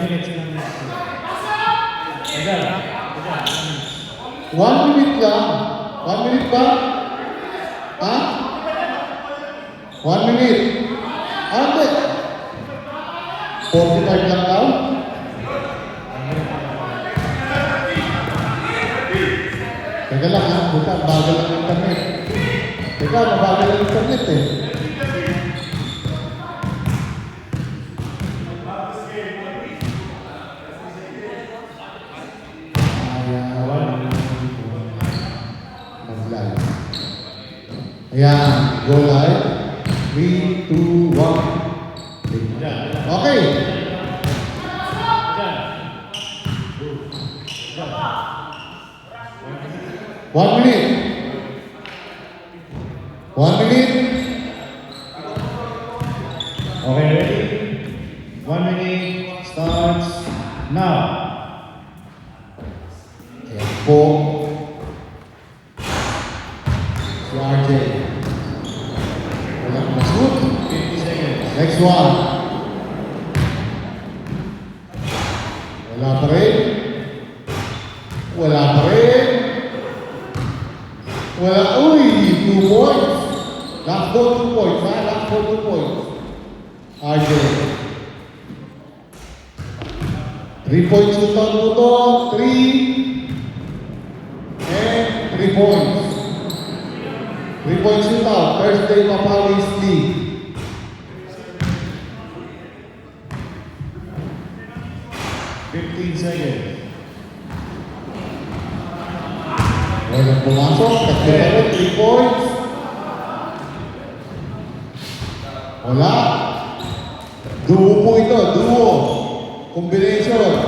minute lang. Agad, ha? Agad, 1 minute lang. 1 minute ba? Ha? 1 minute. Ate. 45 lang daw? Teka lang ha, buka, bagal ang internet. Teka, mabagal ang internet eh. Mag-live. Ayan, go live. 3, 2, 1. Okay. 1 minute. 1 minute. Okay, ready? 1 minute starts now. Ayan po. Si RJ. Walang masud. 50 seconds. Next one. Wala pa rin. Wala pa rin. Wala. Uy! 2 points. Last goal 2 points. Ha? Last goal 2 points. RJ. 3 points to top mo to. 3. And 3 points. 3 points to top. Thursday Mapalis League. Seconds. Walang pumasok. Tatlo pa rin. 3 points. Wala. Duo po ito. Duo. Combination.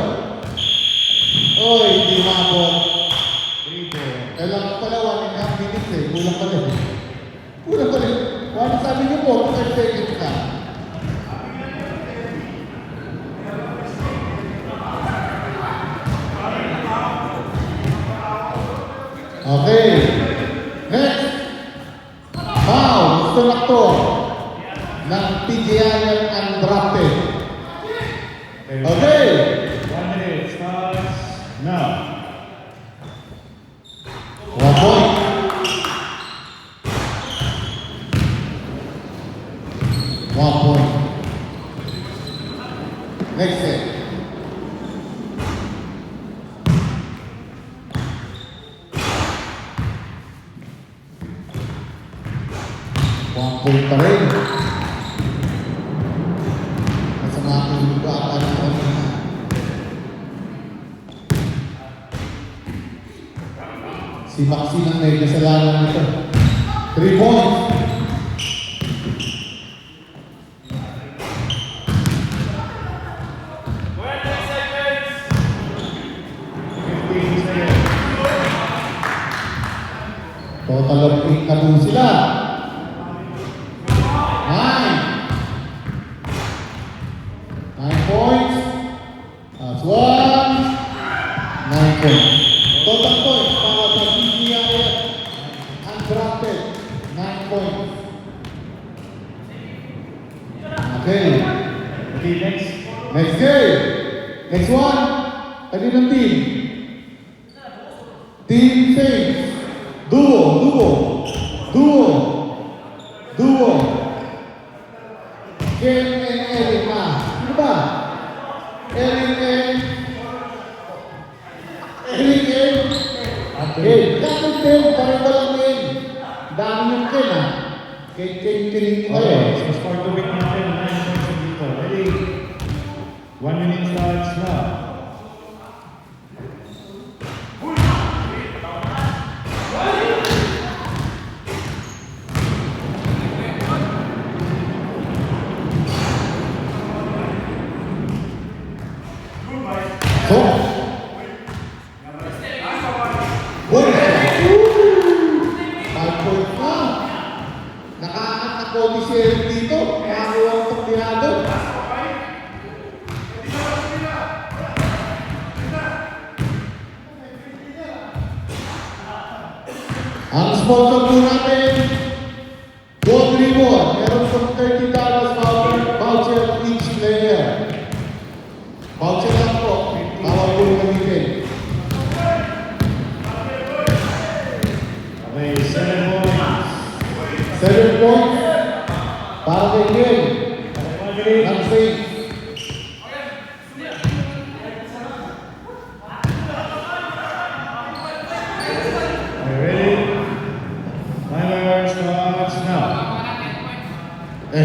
Oy, hindi mabot. 3 points. Kailangan pala 1.5 minutes eh. Kulang pala eh. Kulang pala eh. Wala sabi niyo po, 5 seconds na. Okay. Next. Foul. Gusto na to. Ng PGIL undrafted. Okay. 1 minute starts now. 1 point. 1 point. Next set. Point pa rin. Masama ang lupa at ang kanina. Si Maxine ang may kasalanan nito. 3 points. Total of 8 na po sila. 9 points. That's 1. 9 points. Total points para sa PGIL undrafted. 9 points. Okay. Okay, next. Next game. Next one. Kaninang team? Team Saints. Duo. Ken and Eric ma. Ano ba? Eric and... Bakit Ken? Parang walang Ken. Dami yung Ken ha. Ken mo kayo. Okay, so score to beat natin. 9 points dito. Ready? 1 minute starts now. So, Talpon na. Nakaangat na Cody Sheriff dito. Nakakuha ang pagdihado. Ang sponsor po natin, Gold Reward. Meron pong $30 voucher each player. Voucher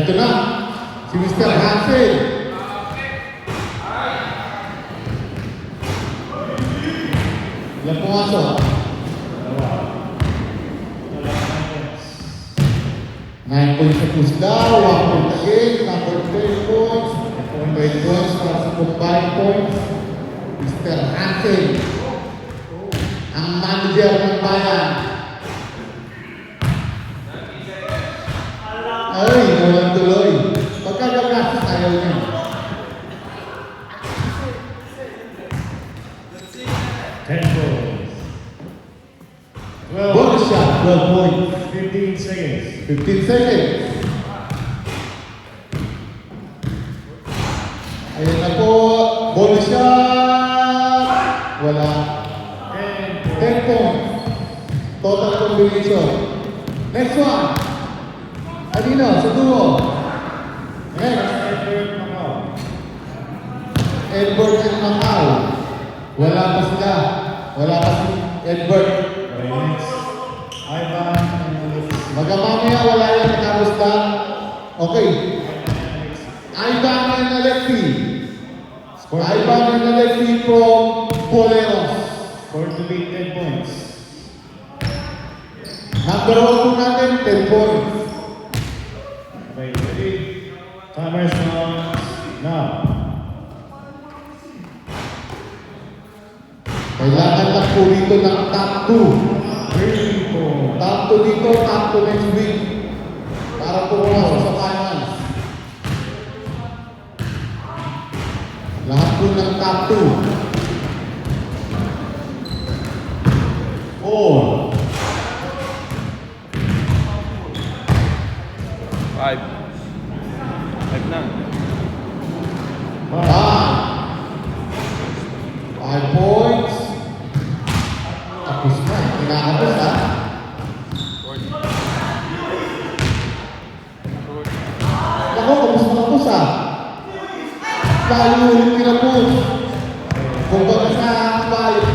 Ito na, si Mr. Hansen. Ilang pumasok? Dalawa. Dalawa. 9 points sa Pusda, 1 point again, number 10 points, 20 points para sa combined points. Mr. Hansen, ang manager ng bayan. Ay, nawalan tuloy. Pagkagagastos ayaw niya. 10 points. 12. Bonus shot, 12 points. 15 seconds. 15 seconds. Ayan na po. Bonus shot. Wala. 10 points. Total combination. Next one. Kanino? Sa duo. Next. Edward Macau. Edward and Macau. Wala pa sila. Wala pa si Edward. Okay, next. Ivan and Alexis. Magamamaya wala yan natapos lang. Okay. Ivan and Alexi. Ivan and Alexi from Boleros. Score to beat 10 points. Number 1 po natin, 10 points. Okay, ready? Timer starts now. Kailangan lang po dito ng top 2. 3 points. Top 2 dito, top 2 next week. Para po pumasok sa finals. Lahat po ng top 2. 4. 5. 5 na. 5 points. Tapos na. Kinakapos ha. 40. Ako, kapos na kapos ha. Lalo ulit kinapos. Kung baga sa balik,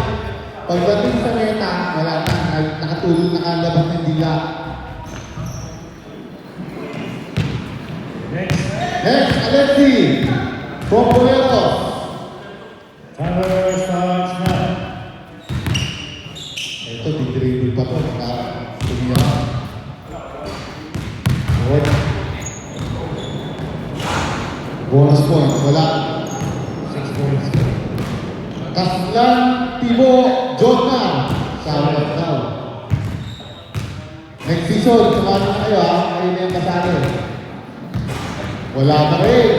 pagdating sa meta, wala na. Nakatulog, nakalabas ng dila. Next. Next, Alexi. From Boleros. Timer starts now. Ito, di-dribble pa to. Tumira. Good. Bonus point. Wala. 6 points. Kaslan Tibo Jordan. Shoutout daw. Next season, sumali na kayo ha. Kayo na yung kasali. Wala pa rin.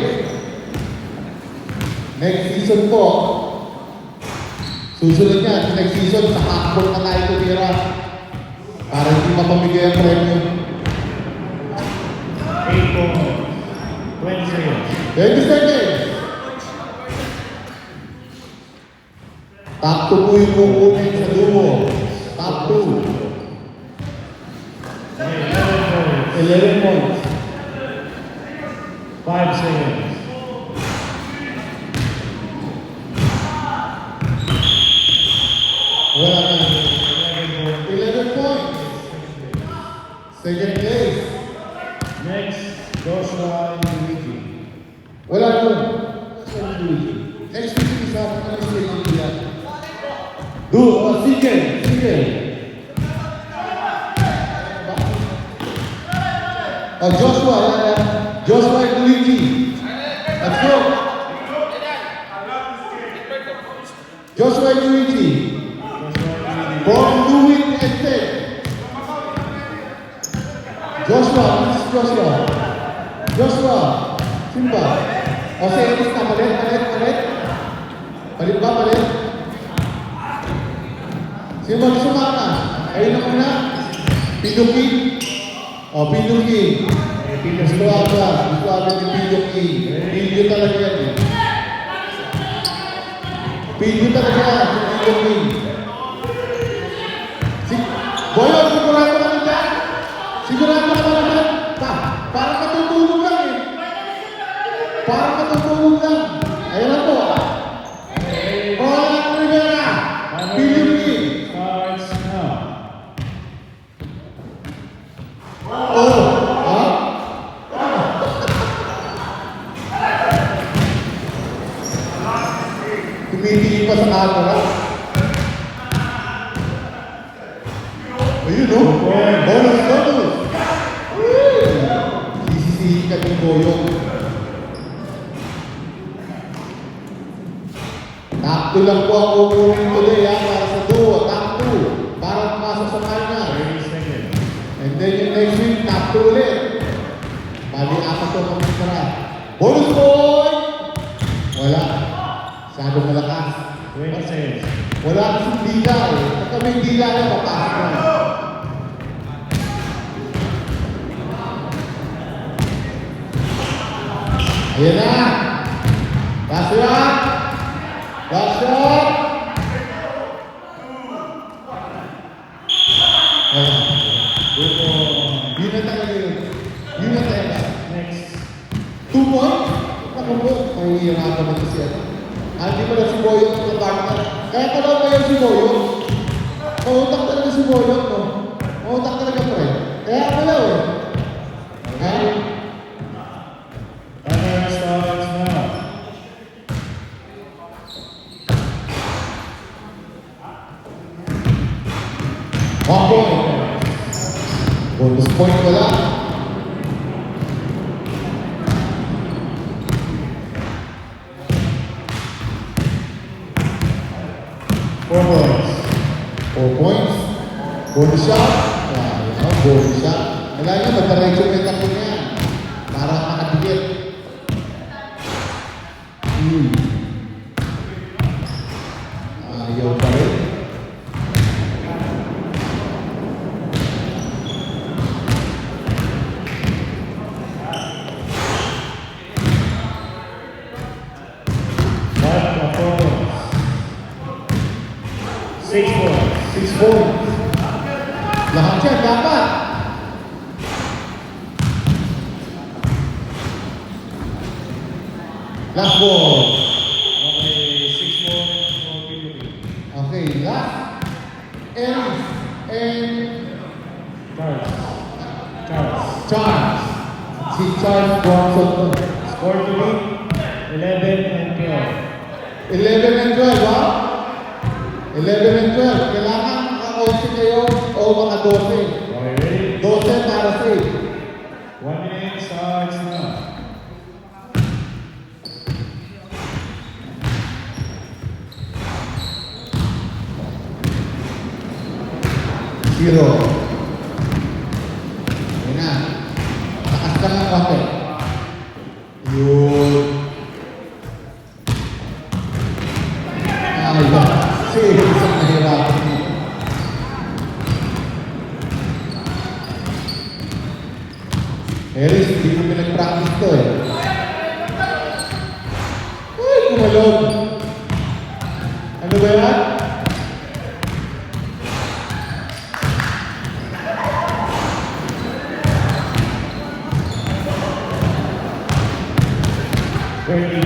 Next season po. Susunod yan. Next season, sa hapon na tayo tumira. Para hindi mapamigay ang premyo. 8 points. 20 seconds. 20 seconds. Top 2 po yung kukunin sa duo. Top 2. Okay, 11 points. 11 points. 5 seconds. Wala na. 11 points. 11 points. Second place. Next, Joshua and Luigi. Wala nun. Next week is up. Ano yung second place? Sige. Joshua. Joshua and Luigi. Let's go. Joshua and Luigi. From Do It and Say. Joshua, this is Joshua. Joshua, Simba. O sa Eris na, palit. Palit ba, palit? Simba, sumama. Ayun na muna. Piduki. O, Piduki. Gusto agad ni Piduki. Pilyo talaga yan eh. Pilyo talaga yan, si Piduki. Boyo, sigurado ka na dyan? Sigurado ka na dyan? Parang matutulog lang eh. Parang matutulog lang. Ayun na po. Roland Rivera. Piluki. Starts now. Oh. Ha? Tumitingin pa sa camera. Ayun, no? Bonus. Sisisihin ka ni Boyong. Takto lang po ang kukunin today, ha? Para sa duo. Takto. Para pumasok sa kanya. 30 seconds. And then yung next week, takto ulit. Bali, apat to ang pagkara. Bonus point! Wala. Masyadong malakas. 20 seconds. Wala kasing dila eh. Pagka may dila na, papasok na. Ayan na. Last shot. Last shot. Ayan. Yun na talaga yun. Yun na talaga. Next. 2 points? Naku po, mahihirapan na ito siya. Hindi mo na si Boyong ang partner. Kaya pa daw ngayon si Boyong. Mautak talaga si Boyong, no? Mautak talaga po eh. Kaya pa daw eh. Ha? Timer starts now. One point. Bonus point wala. Four points. 4 points. Bonus shot. Bonus shot. Kailangan nyo, magkarecho may takbo niya. Para makadikit. Ayaw pa rin. Five, 4 points. 6 points. 6 points. Lahat yan, dapat. Last ball. Okay, 6 points for Philippines. Okay, last. And Charles. Charles. Si Charles Bronson. Score to be 11 and 12. 11 and 12, ha? 11 and 12. Kailangan maka-11 kayo o mga 12. Okay, ready? 12 para safe. 1 minute starts now. Zero. Yun na. Takas ka ng konti. Yun. Ayan. Sige, isang nahirapan mo. Harris, hindi mo pinag-practice to eh. Uy, kumalog. Ano ba yan?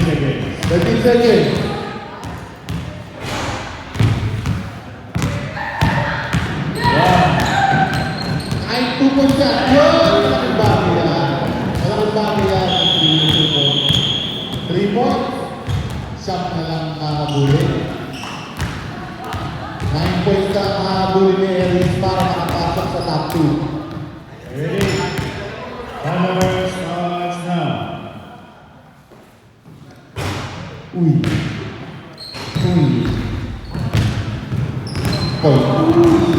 Seconds. 13 seconds. Ay, 2 points yan. Yun! Malaking bagay yan. Malaking bagay yan. 3 points. Siyam na lang makabuli. 9 points ka makabuli ni Eris para makapasok sa top 2. Ready? Timer starts now. Uy. Uy,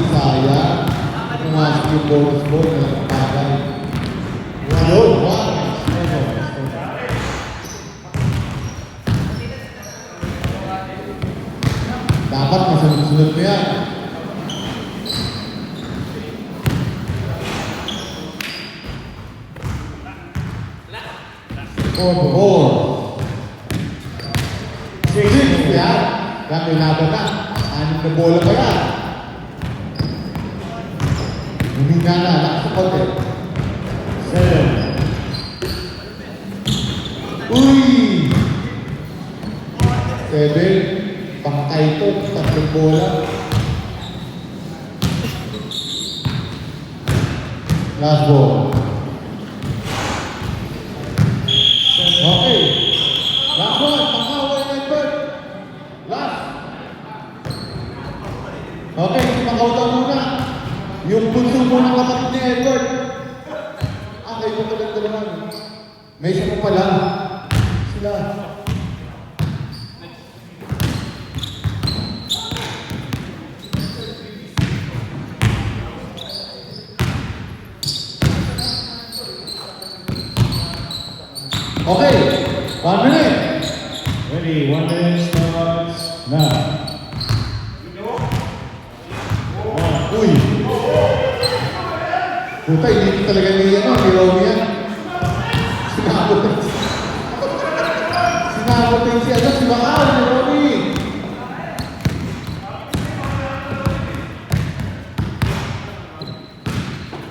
sayang. Pumasok yung bonus ball na nakapagay. Ayun, wow. Dapat masunod-sunod mo yan. Four. Six yan. Yan, may laban na. 6 na bola pa yan. Humina na, nakasapot eh. 7. Uy! 7. Pangkay to, 3 bola. Last ball. Okay. Last one, pangkaway na effort. Okay, si Macau daw muna. Yung bunso muna kapatid ni Edward. Kayo mo talang dalaman. May isa mo pala. Sila. Okay, 1 minute. Ready, 1 minute starts now. Uy. Puta, hindi talaga ni Romy yan. Sinabot din. Sinabot din si Macau, ni Romy.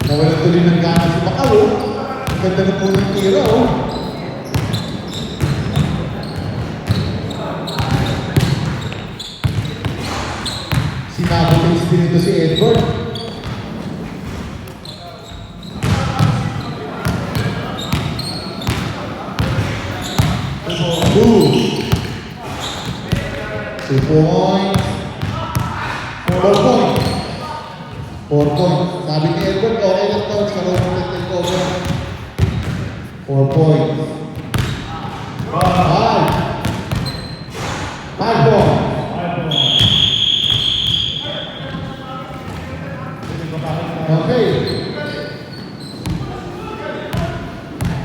Nawalan tuloy ng gana si Macau. Ang ganda na po ng tira, oh. Sinabot din espiritu si Edward. Two points. 4 points. 4 points. Sabi ni Edward, okay lang daw sa road ng takeover. 4 points. 5. 5 points. 5 points. Okay.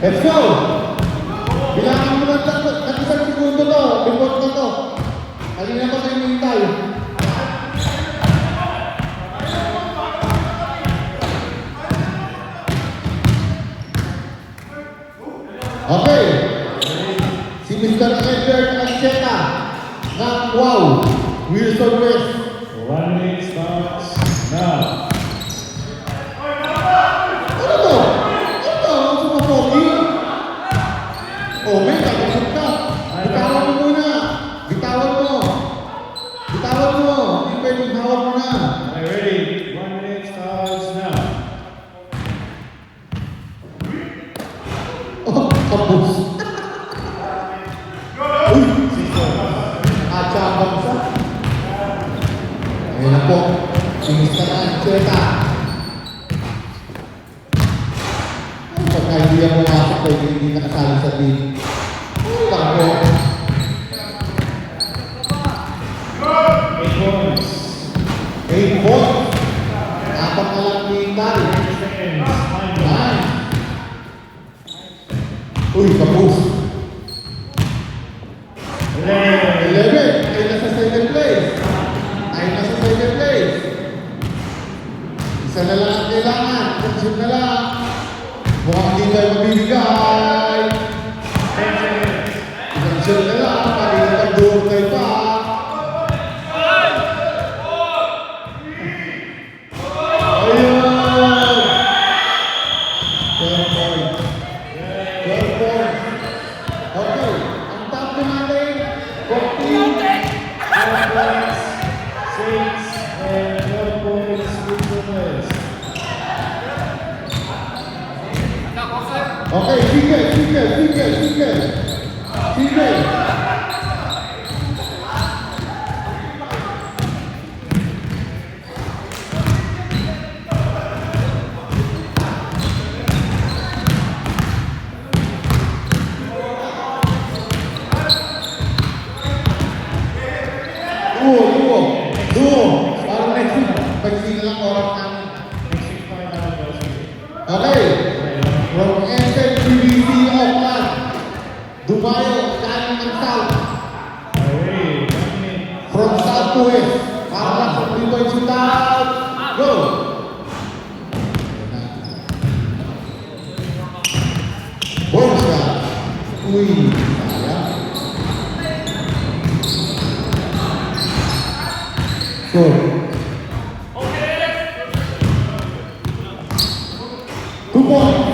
Let's go! Bilangin mo ng isang segundo to. Report na to. Halina pa kayo mintay. Okay. Si Mr. Edward Ancheta ng Wow, Wilson West. 1 minute starts now. Ano to? Ito, sumapogi. Oh, may kakasot ka. Bitawan mo muna. Bitawan mo. Bitawan mo. Hindi pwedeng hawak mo na. Okay, ready, 1 minute starts now. Oh, kapos. Uy, nakachambang siya. Ayan na po. Si Mr. Ancheta. Pagka hindi yan pumasok, pwede hindi nakasali sa team. Bago. 8 points. 8 points. Apat na lang ni Tari. 10 seconds. 9 points. 9. Uy, kapos. 11. 11. Ay nasa second place. Ay nasa second place. Isa na lang ang kailangan. Attention na lang. Mukhang hindi tayo mabibigay. 10 seconds. Attention na lang. Pag-iitag-door tayo pa. Ayun! 12 points. 12 points. Okay. Ang top na natin. 14. 12 points. 6 and 12 points. Wilson West. Okay, sige. Duo. Parang next week. Pag-sing lang oras namin. Next 6 points out of Okay. From SNPBC Auckland. Dumayo, kanin ng South. Ready, 1 minute. From South to West. Para lang sa 3 points yung South. Go! Ball shot. Uy, sayang. Score. 2 points.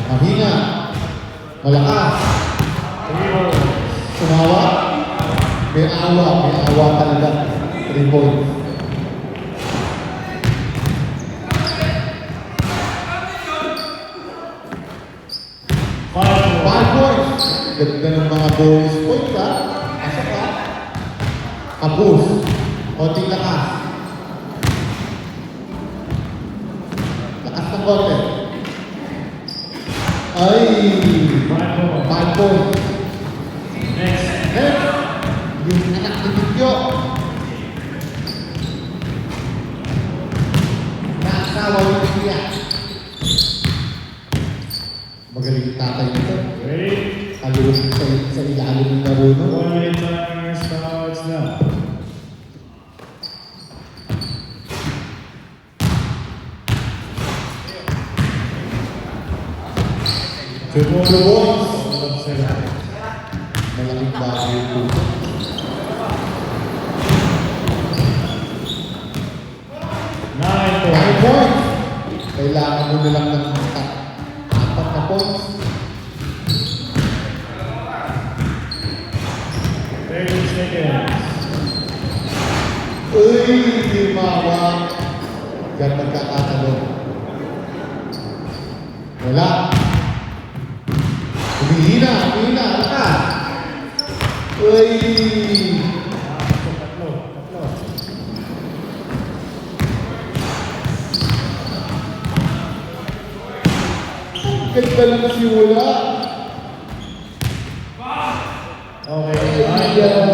Mahina. Malakas. 3 points. Sumawa. May awa talaga. 3 points. Five points. 5 points. Ganda ng mga bonus points, ha? Mag-push. Konting lakas. Lakas ng konti. Ay! 5 points. Next. Next! Yung anak ni Bigyo. Naasawa yung siya. Magaling yung tatay nito. Ready? Kalulong sa ilalim ng laro no? 1 minute timer starts now. Two more points. Observe. Malaking bagay yung puto. 9 9 points. points. Kailangan mo nilang ng 4 na points. 30 seconds. Uy, di mawag. Diyan magkakatalong. Wala. Humihina, humihina. Lakas. Uy. Tatlo. Ganda lang simula. Okay. Yeah.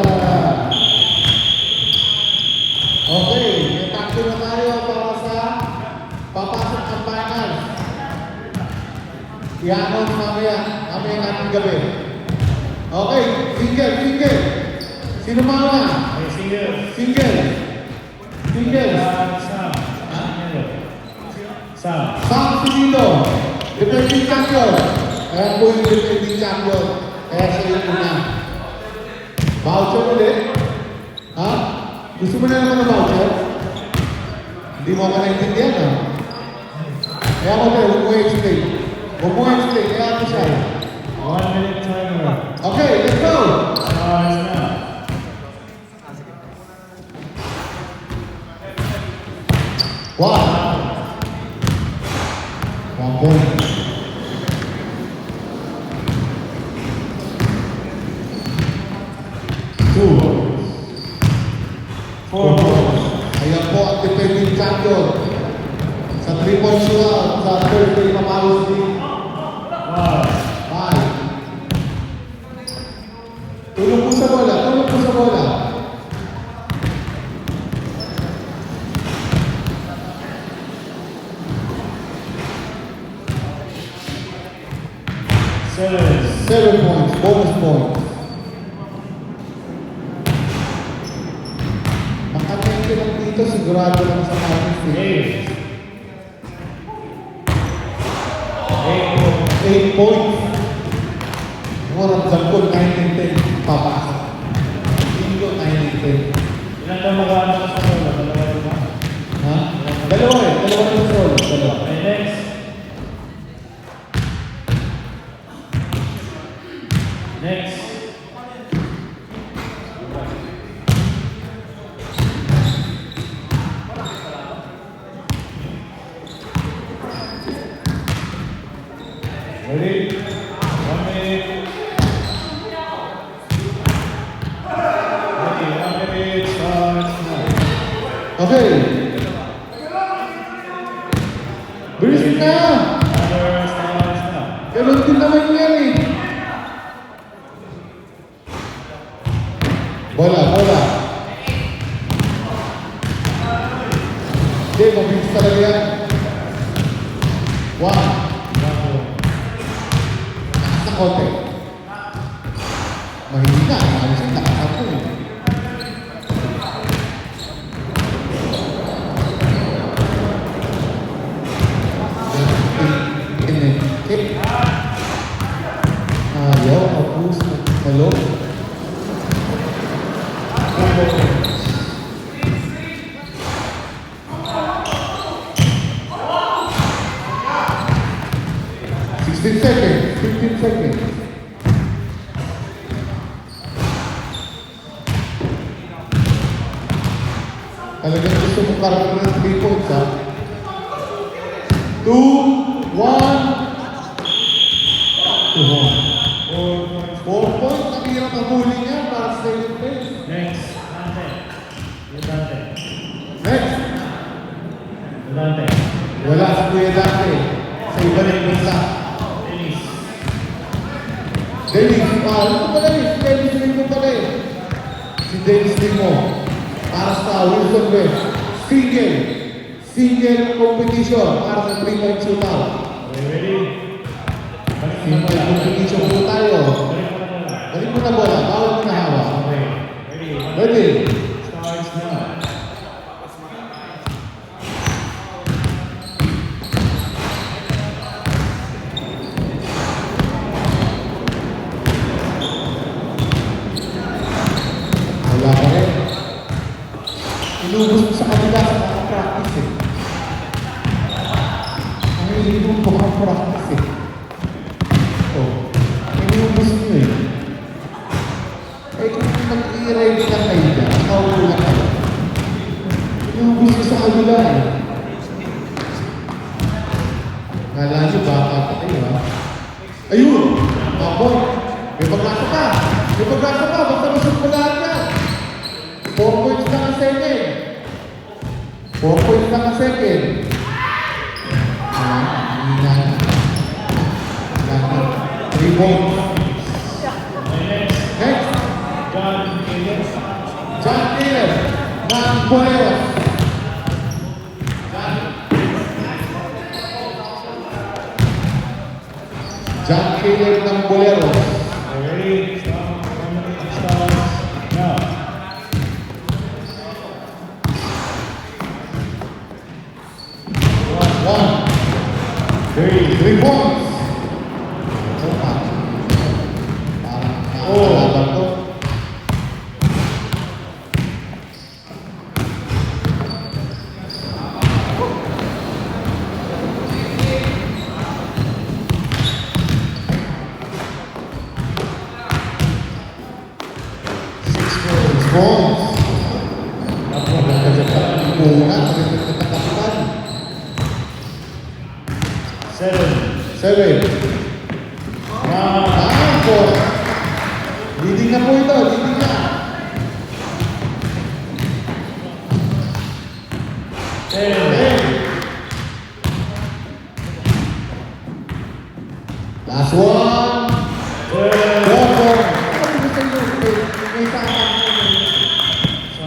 Okay, may takbo na tayo para sa papasok ng finals. I-announce mamaya natin gabi. Okay, single. Sino mauna? Okay, single. Single. Sam. Sam. Sam Sinito, defending champion. Ayan po yung defending champion. Kaya sa iyo muna. Voucher ulit? Ha? Gusto mo na naman ng voucher? Hindi mo ka naintindihan, ha? Kaya mo tayo, huwag mo explain. Kaya mo siya. 1 minute timer. Okay, let's go! Starts now. One point. Two points. 4 points. Ayan po ang defending champion. Sa 3 points shootout, sa Thursday Papalos League. 5. 5. Tulong po sa bola. Seven. 7 points, bonus points. Makatengke lang dito, sigurado lang sa ating team. 8 points. Maramdam ko 9 and 10 papasok. Hindi ko 9 and 10. Ilan ba mag-ano ka sa bola? Dalawa ba? Ha? Dalawa na solo. Dalawa. Okay, next. Next. Ready? 1 minute. Ready, 1 minute starts now. Okay. Bilis na! Timer starts now. Ganun din naman yan eh. Bola. Hindi, mabilis talaga yan. 1. Lakas na konti. Mahina. Ayos yung lakas ako eh. Ayaw, kapus. Hello? Fifteen seconds. Talagang gusto mong karating ng 3 points, ha? 2, 1. 4 points. Ang hirap ang huli niya para sa second place. Next. Ante. Dante. Next. Dante. Wala si Kuya Dante. Sa iba rin bansa. Dennis. Dennis. Ano ko pala eh? Si Dennis rin ko pala eh. Si Dennis din mo. Para sa Wilson West. Single competition para sa 3-point shootout. Okay, ready? Balik mo na Single bola. competition po tayo. Balik mo na bola. Balik mo na bola. Bawal mo na hawak. Okay. Ready? Ready? Starts now. Wala pa rin. Inubos mo sa kanila sa nakapractice eh. Ang ilibong ko makapractice eh. Oh, inubos mo eh. Eh kung mag-i-ready ka kayo dyan, nakaulo na kayo. Inubos mo sa kanila eh. Kala nyo baka pa kayo ha? Ayun! Maboy! May pagkasa ka! May pagkasa ka! Basta masok mo lahat yan! 4 points lang ang second. 4 points lang ang second. Hindi na. 3 points. Next. John Caleb. John Caleb ng Boleros. John Caleb ng Boleros. Okay, ready? Start. 1 minute starts now. One. 3 points. Parang nakakalaban to. Six points. Ako, nagkajatan. Muna, nagkajatan. 7. 7. Now. 4. Leading na po ito, leading na. 10. Last one. 12. Double. Ano ba sa iyo? May tama. So,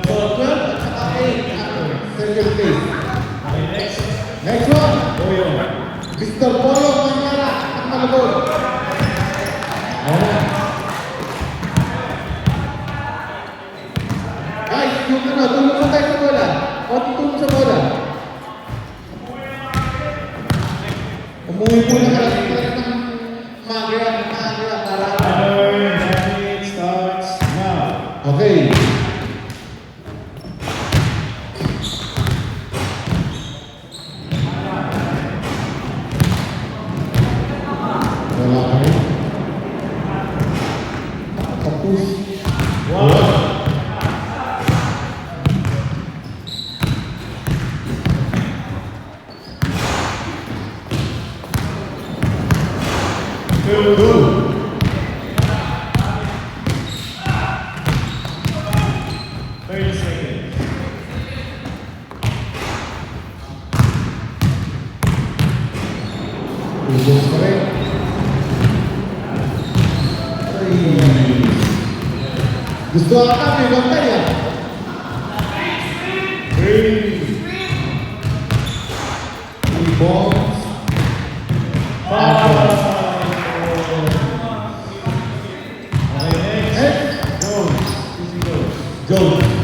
12 at saka 8. Second place. Okay, next. Next one. Boyo. Mr. Polo Manyara. Ang malabot. Guys, yung tulong mo tayo sa bola. O, tulong sa bola. Umuwi po na kasi ng magra para... Another 9 minutes starts now. Okay. Wala ka rin. Tapos. 1. Two. 30 seconds. Ubos ka rin. Ay. Gusto ata may bantay ah. 3. 3 bombs. 5. Okay, next. Next. Goes. Easy goes. Go.